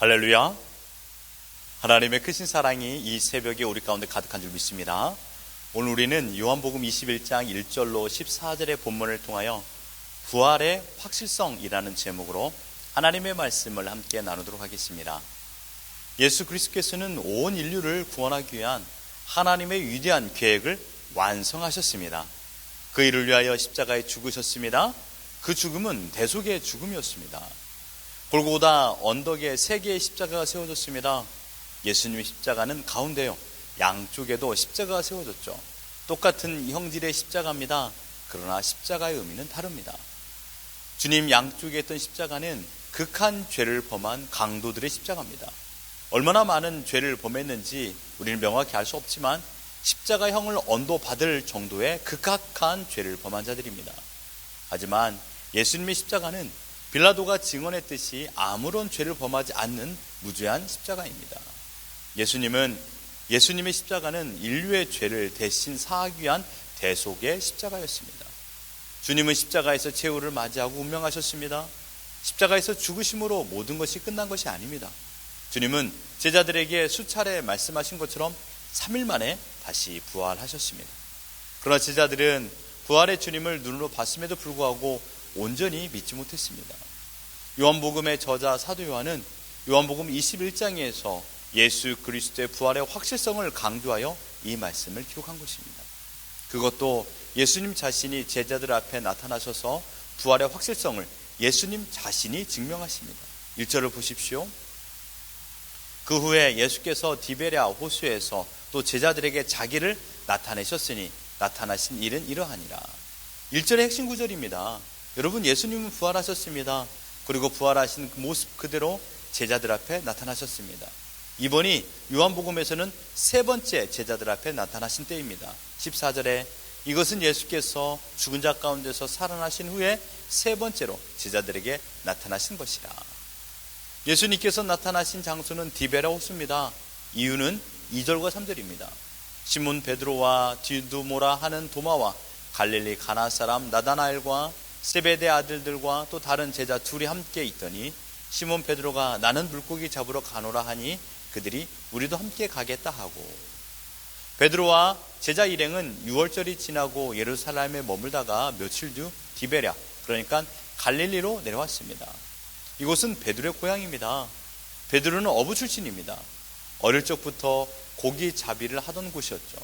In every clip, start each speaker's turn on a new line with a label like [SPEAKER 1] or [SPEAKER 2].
[SPEAKER 1] 할렐루야. 하나님의 크신 사랑이 이 새벽에 우리 가운데 가득한 줄 믿습니다. 오늘 우리는 요한복음 21장 1절로 14절의 본문을 통하여 부활의 확실성이라는 제목으로 하나님의 말씀을 함께 나누도록 하겠습니다. 예수 그리스도께서는 온 인류를 구원하기 위한 하나님의 위대한 계획을 완성하셨습니다. 그 일을 위하여 십자가에 죽으셨습니다. 그 죽음은 대속의 죽음이었습니다. 골고다 언덕에 세 개의 십자가가 세워졌습니다. 예수님의 십자가는 가운데요, 양쪽에도 십자가가 세워졌죠. 똑같은 형질의 십자가입니다. 그러나 십자가의 의미는 다릅니다. 주님 양쪽에 있던 십자가는 극한 죄를 범한 강도들의 십자가입니다. 얼마나 많은 죄를 범했는지 우리는 명확히 알 수 없지만 십자가형을 언도받을 정도의 극악한 죄를 범한 자들입니다. 하지만 예수님의 십자가는 빌라도가 증언했듯이 아무런 죄를 범하지 않는 무죄한 십자가입니다. 예수님의 십자가는 인류의 죄를 대신 사하기 위한 대속의 십자가였습니다. 주님은 십자가에서 최후를 맞이하고 운명하셨습니다. 십자가에서 죽으심으로 모든 것이 끝난 것이 아닙니다. 주님은 제자들에게 수차례 말씀하신 것처럼 3일 만에 다시 부활하셨습니다. 그러나 제자들은 부활의 주님을 눈으로 봤음에도 불구하고 온전히 믿지 못했습니다. 요한복음의 저자 사도 요한은 요한복음 21장에서 예수 그리스도의 부활의 확실성을 강조하여 이 말씀을 기록한 것입니다. 그것도 예수님 자신이 제자들 앞에 나타나셔서 부활의 확실성을 예수님 자신이 증명하십니다. 1절을 보십시오. 그 후에 예수께서 디베랴 호수에서 또 제자들에게 자기를 나타내셨으니 나타나신 일은 이러하니라. 1절의 핵심 구절입니다. 여러분, 예수님은 부활하셨습니다. 그리고 부활하신 그 모습 그대로 제자들 앞에 나타나셨습니다. 이번이 요한복음에서는 세 번째 제자들 앞에 나타나신 때입니다. 14절에 이것은 예수께서 죽은 자 가운데서 살아나신 후에 세 번째로 제자들에게 나타나신 것이라. 예수님께서 나타나신 장소는 디베랴 호수입니다. 이유는 2절과 3절입니다. 시몬 베드로와 디두모라 하는 도마와 갈릴리 가나 사람 나다나엘과 세베대 아들들과 또 다른 제자 둘이 함께 있더니 시몬 베드로가 나는 물고기 잡으러 가노라 하니 그들이 우리도 함께 가겠다 하고, 베드로와 제자 일행은 6월절이 지나고 예루살렘에 머물다가 며칠 뒤 디베랴, 그러니까 갈릴리로 내려왔습니다. 이곳은 베드로의 고향입니다. 베드로는 어부 출신입니다. 어릴 적부터 고기 잡이를 하던 곳이었죠.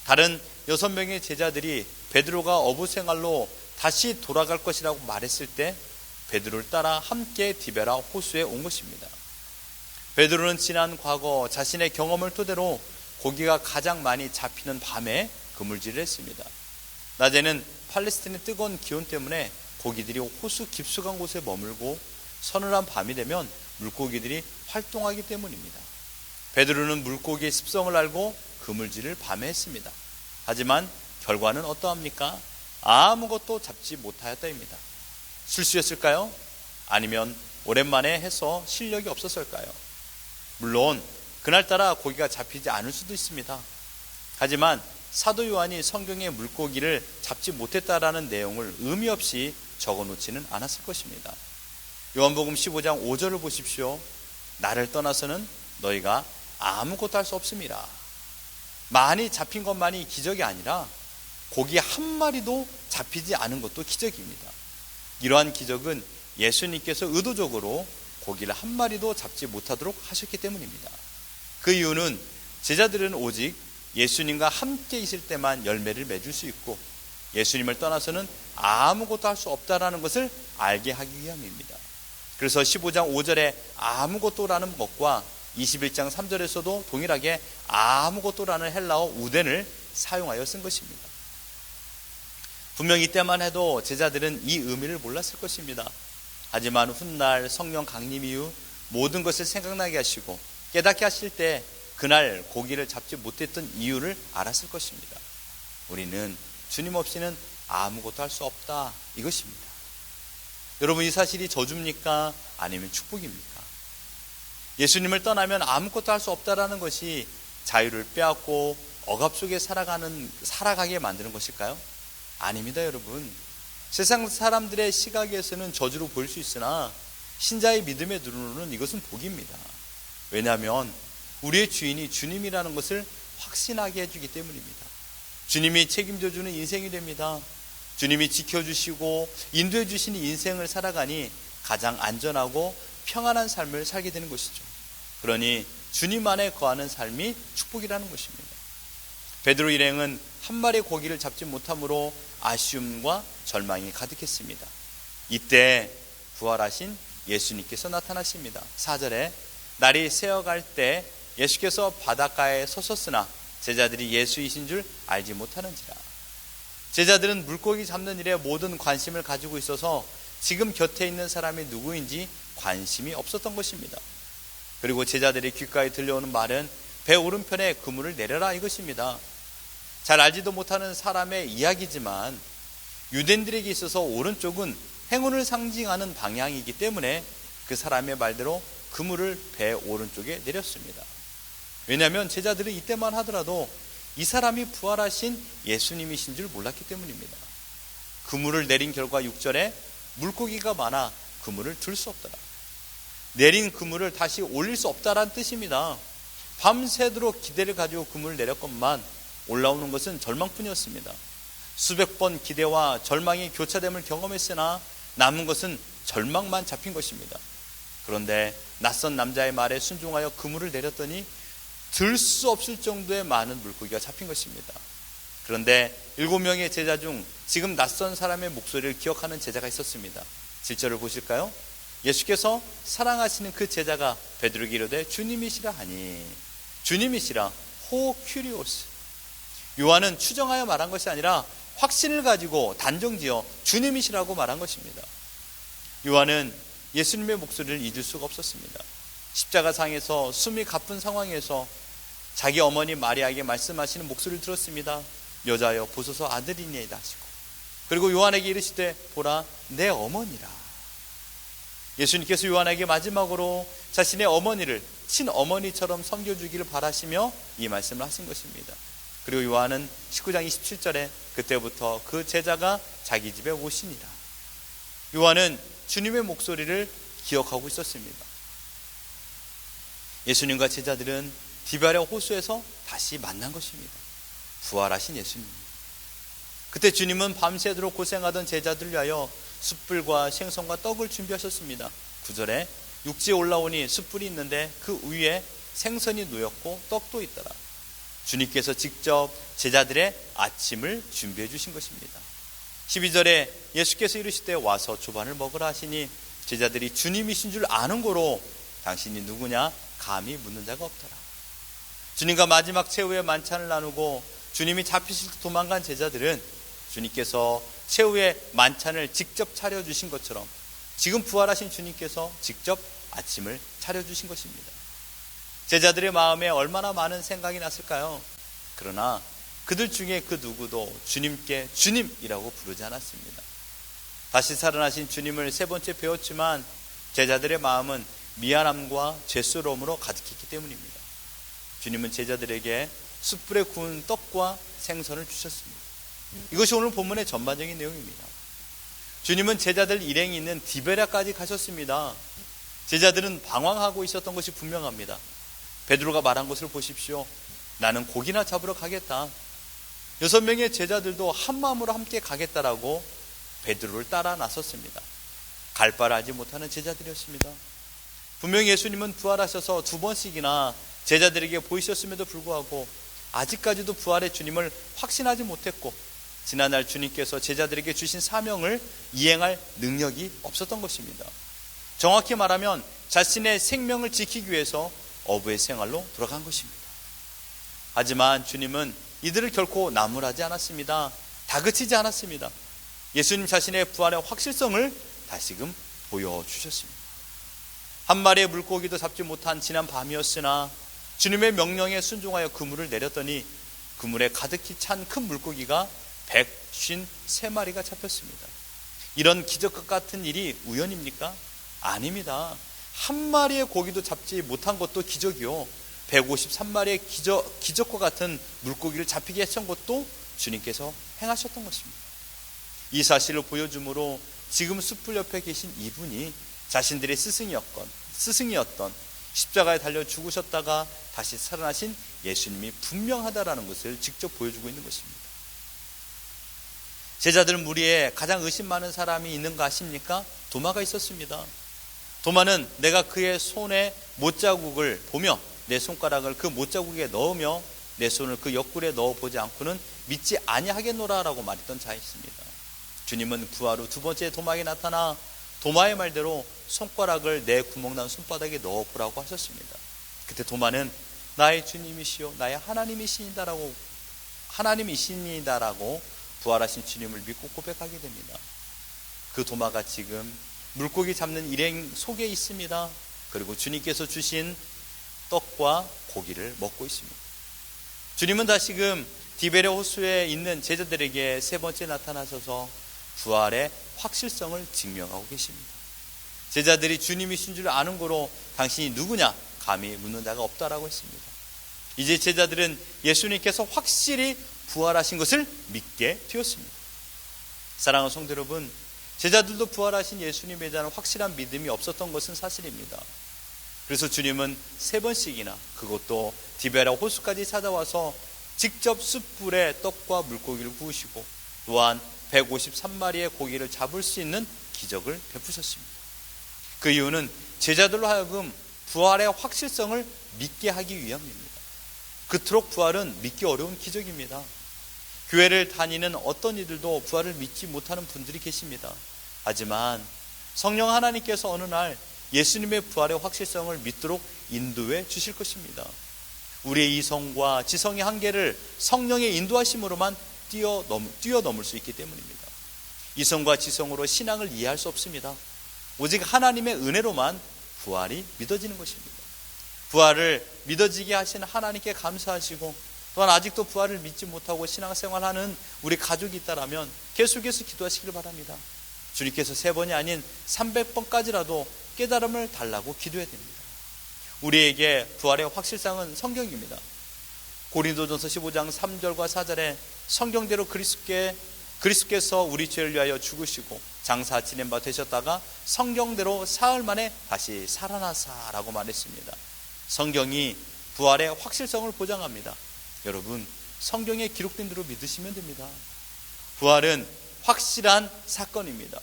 [SPEAKER 1] 다른 6명의 제자들이 베드로가 어부 생활로 다시 돌아갈 것이라고 말했을 때 베드로를 따라 함께 디베랴 호수에 온 것입니다. 베드로는 지난 과거 자신의 경험을 토대로 고기가 가장 많이 잡히는 밤에 그물질을 했습니다. 낮에는 팔레스틴의 뜨거운 기온 때문에 고기들이 호수 깊숙한 곳에 머물고 서늘한 밤이 되면 물고기들이 활동하기 때문입니다. 베드로는 물고기의 습성을 알고 그물질을 밤에 했습니다. 하지만 결과는 어떠합니까? 아무것도 잡지 못하였다입니다. 실수였을까요? 아니면 오랜만에 해서 실력이 없었을까요? 물론 그날따라 고기가 잡히지 않을 수도 있습니다. 하지만 사도 요한이 성경에 물고기를 잡지 못했다라는 내용을 의미 없이 적어놓지는 않았을 것입니다. 요한복음 15장 5절을 보십시오. 나를 떠나서는 너희가 아무것도 할 수 없음이라. 많이 잡힌 것만이 기적이 아니라 고기 한 마리도 잡히지 않은 것도 기적입니다. 이러한 기적은 예수님께서 의도적으로 고기를 한 마리도 잡지 못하도록 하셨기 때문입니다. 그 이유는 제자들은 오직 예수님과 함께 있을 때만 열매를 맺을 수 있고 예수님을 떠나서는 아무것도 할 수 없다라는 것을 알게 하기 위함입니다. 그래서 15장 5절에 아무것도라는 것과 21장 3절에서도 동일하게 아무것도라는 헬라어 우덴을 사용하여 쓴 것입니다. 분명 이때만 해도 제자들은 이 의미를 몰랐을 것입니다. 하지만 훗날 성령 강림 이후 모든 것을 생각나게 하시고 깨닫게 하실 때 그날 고기를 잡지 못했던 이유를 알았을 것입니다. 우리는 주님 없이는 아무것도 할 수 없다, 이것입니다. 여러분, 이 사실이 저주입니까? 아니면 축복입니까? 예수님을 떠나면 아무것도 할 수 없다라는 것이 자유를 빼앗고 억압 속에 살아가게 만드는 것일까요? 아닙니다, 여러분. 세상 사람들의 시각에서는 저주로 보일 수 있으나 신자의 믿음의 눈으로는 이것은 복입니다. 왜냐하면 우리의 주인이 주님이라는 것을 확신하게 해주기 때문입니다. 주님이 책임져 주는 인생이 됩니다. 주님이 지켜주시고 인도해 주시는 인생을 살아가니 가장 안전하고 평안한 삶을 살게 되는 것이죠. 그러니 주님 안에 거하는 삶이 축복이라는 것입니다. 베드로 일행은 한 마리의 고기를 잡지 못함으로 아쉬움과 절망이 가득했습니다. 이때 부활하신 예수님께서 나타나십니다. 4절에 날이 새어갈 때 예수께서 바닷가에 서셨으나 제자들이 예수이신 줄 알지 못하는지라. 제자들은 물고기 잡는 일에 모든 관심을 가지고 있어서 지금 곁에 있는 사람이 누구인지 관심이 없었던 것입니다. 그리고 제자들의 귓가에 들려오는 말은 배 오른편에 그물을 내려라 이것입니다. 잘 알지도 못하는 사람의 이야기지만 유대인들에게 있어서 오른쪽은 행운을 상징하는 방향이기 때문에 그 사람의 말대로 그물을 배 오른쪽에 내렸습니다. 왜냐하면 제자들은 이때만 하더라도 이 사람이 부활하신 예수님이신 줄 몰랐기 때문입니다. 그물을 내린 결과 6절에 물고기가 많아 그물을 들 수 없더라. 내린 그물을 다시 올릴 수 없다라는 뜻입니다. 밤새도록 기대를 가지고 그물을 내렸건만 올라오는 것은 절망뿐이었습니다. 수백 번 기대와 절망이 교차됨을 경험했으나 남은 것은 절망만 잡힌 것입니다. 그런데 낯선 남자의 말에 순종하여 그물을 내렸더니 들 수 없을 정도의 많은 물고기가 잡힌 것입니다. 그런데 7명의 제자 중 지금 낯선 사람의 목소리를 기억하는 제자가 있었습니다. 7절을 보실까요? 예수께서 사랑하시는 그 제자가 베드로에게 이르되 주님이시라 하니 주님이시라 호 큐리오스. 요한은 추정하여 말한 것이 아니라 확신을 가지고 단정지어 주님이시라고 말한 것입니다. 요한은 예수님의 목소리를 잊을 수가 없었습니다. 십자가상에서 숨이 가쁜 상황에서 자기 어머니 마리아에게 말씀하시는 목소리를 들었습니다. 여자여 보소서 아들이니이다 하시고, 그리고 요한에게 이르시되 보라 내 어머니라. 예수님께서 요한에게 마지막으로 자신의 어머니를 친어머니처럼 섬겨주기를 바라시며 이 말씀을 하신 것입니다. 그리고 요한은 19장 27절에 그때부터 그 제자가 자기 집에 오시니라. 요한은 주님의 목소리를 기억하고 있었습니다. 예수님과 제자들은 디베랴 호수에서 다시 만난 것입니다. 부활하신 예수님. 그때 주님은 밤새도록 고생하던 제자들을 위하여 숯불과 생선과 떡을 준비하셨습니다. 9절에 육지에 올라오니 숯불이 있는데 그 위에 생선이 놓였고 떡도 있더라. 주님께서 직접 제자들의 아침을 준비해 주신 것입니다. 12절에 예수께서 이르시되 와서 조반을 먹으라 하시니 제자들이 주님이신 줄 아는 고로 당신이 누구냐 감히 묻는 자가 없더라. 주님과 마지막 최후의 만찬을 나누고 주님이 잡히실 때 도망간 제자들은 주님께서 최후의 만찬을 직접 차려주신 것처럼 지금 부활하신 주님께서 직접 아침을 차려주신 것입니다. 제자들의 마음에 얼마나 많은 생각이 났을까요? 그러나 그들 중에 그 누구도 주님께 주님이라고 부르지 않았습니다. 다시 살아나신 주님을 세 번째 배웠지만 제자들의 마음은 미안함과 죄스러움으로 가득했기 때문입니다. 주님은 제자들에게 숯불에 구운 떡과 생선을 주셨습니다. 이것이 오늘 본문의 전반적인 내용입니다. 주님은 제자들 일행이 있는 디베랴까지 가셨습니다. 제자들은 방황하고 있었던 것이 분명합니다. 베드로가 말한 것을 보십시오. 나는 고기나 잡으러 가겠다. 6명의 제자들도 한 마음으로 함께 가겠다라고 베드로를 따라 나섰습니다. 갈 바를 알지 못하는 제자들이었습니다. 분명히 예수님은 부활하셔서 2번씩이나 제자들에게 보이셨음에도 불구하고 아직까지도 부활의 주님을 확신하지 못했고 지난날 주님께서 제자들에게 주신 사명을 이행할 능력이 없었던 것입니다. 정확히 말하면 자신의 생명을 지키기 위해서 어부의 생활로 돌아간 것입니다. 하지만 주님은 이들을 결코 나무라지 않았습니다. 다그치지 않았습니다. 예수님 자신의 부활의 확실성을 다시금 보여주셨습니다. 한 마리의 물고기도 잡지 못한 지난 밤이었으나 주님의 명령에 순종하여 그물을 내렸더니 그물에 가득히 찬 큰 물고기가 153마리가 잡혔습니다. 이런 기적과 같은 일이 우연입니까? 아닙니다. 한 마리의 고기도 잡지 못한 것도 기적이요, 153마리의 기적과 같은 물고기를 잡히게 하신 것도 주님께서 행하셨던 것입니다. 이 사실을 보여주므로 지금 숯불 옆에 계신 이분이 자신들의 스승이었던 십자가에 달려 죽으셨다가 다시 살아나신 예수님이 분명하다라는 것을 직접 보여주고 있는 것입니다. 제자들 무리에 가장 의심 많은 사람이 있는가 아십니까? 도마가 있었습니다. 도마는 내가 그의 손에 못자국을 보며 내 손가락을 그 못자국에 넣으며 내 손을 그 옆구리에 넣어보지 않고는 믿지 아니하겠노라라고 말했던 자였습니다. 주님은 부활 후 두 번째 도마에게 나타나 도마의 말대로 손가락을 내 구멍난 손바닥에 넣어보라고 하셨습니다. 그때 도마는 나의 주님이시요 나의 하나님이시니다라고 부활하신 주님을 믿고 고백하게 됩니다. 그 도마가 지금 물고기 잡는 일행 속에 있습니다. 그리고 주님께서 주신 떡과 고기를 먹고 있습니다. 주님은 다시금 디베레 호수에 있는 제자들에게 세 번째 나타나셔서 부활의 확실성을 증명하고 계십니다. 제자들이 주님이신 줄 아는 고로 당신이 누구냐 감히 묻는 자가 없다라고 했습니다. 이제 제자들은 예수님께서 확실히 부활하신 것을 믿게 되었습니다. 사랑하는 성도 여러분, 제자들도 부활하신 예수님에 대한 확실한 믿음이 없었던 것은 사실입니다. 그래서 주님은 세 번씩이나 그것도 디베라 호수까지 찾아와서 직접 숯불에 떡과 물고기를 구우시고 또한 153마리의 고기를 잡을 수 있는 기적을 베푸셨습니다. 그 이유는 제자들로 하여금 부활의 확실성을 믿게 하기 위함입니다. 그토록 부활은 믿기 어려운 기적입니다. 교회를 다니는 어떤 이들도 부활을 믿지 못하는 분들이 계십니다. 하지만 성령 하나님께서 어느 날 예수님의 부활의 확실성을 믿도록 인도해 주실 것입니다. 우리의 이성과 지성의 한계를 성령의 인도하심으로만 뛰어넘을 수 있기 때문입니다. 이성과 지성으로 신앙을 이해할 수 없습니다. 오직 하나님의 은혜로만 부활이 믿어지는 것입니다. 부활을 믿어지게 하신 하나님께 감사하시고 또한 아직도 부활을 믿지 못하고 신앙생활하는 우리 가족이 있다라면 계속해서 기도하시길 바랍니다. 주님께서 3번이 아닌 300번까지라도 깨달음을 달라고 기도해야 됩니다. 우리에게 부활의 확실성은 성경입니다. 고린도전서 15장 3절과 4절에 성경대로 그리스도께서 우리 죄를 위하여 죽으시고 장사 지낸 바 되셨다가 성경대로 사흘 만에 다시 살아나사라고 말했습니다. 성경이 부활의 확실성을 보장합니다. 여러분, 성경에 기록된 대로 믿으시면 됩니다. 부활은 확실한 사건입니다.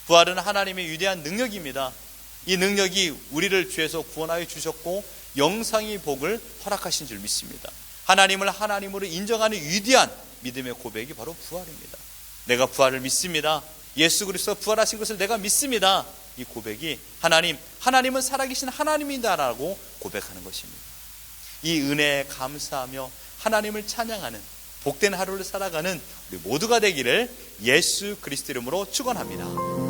[SPEAKER 1] 부활은 하나님의 위대한 능력입니다. 이 능력이 우리를 죄에서 구원하여 주셨고 영생의 복을 허락하신 줄 믿습니다. 하나님을 하나님으로 인정하는 위대한 믿음의 고백이 바로 부활입니다. 내가 부활을 믿습니다. 예수 그리스도 부활하신 것을 내가 믿습니다. 이 고백이 하나님은 살아계신 하나님이다라고 고백하는 것입니다. 이 은혜에 감사하며 하나님을 찬양하는 복된 하루를 살아가는 우리 모두가 되기를 예수 그리스도 이름으로 축원합니다.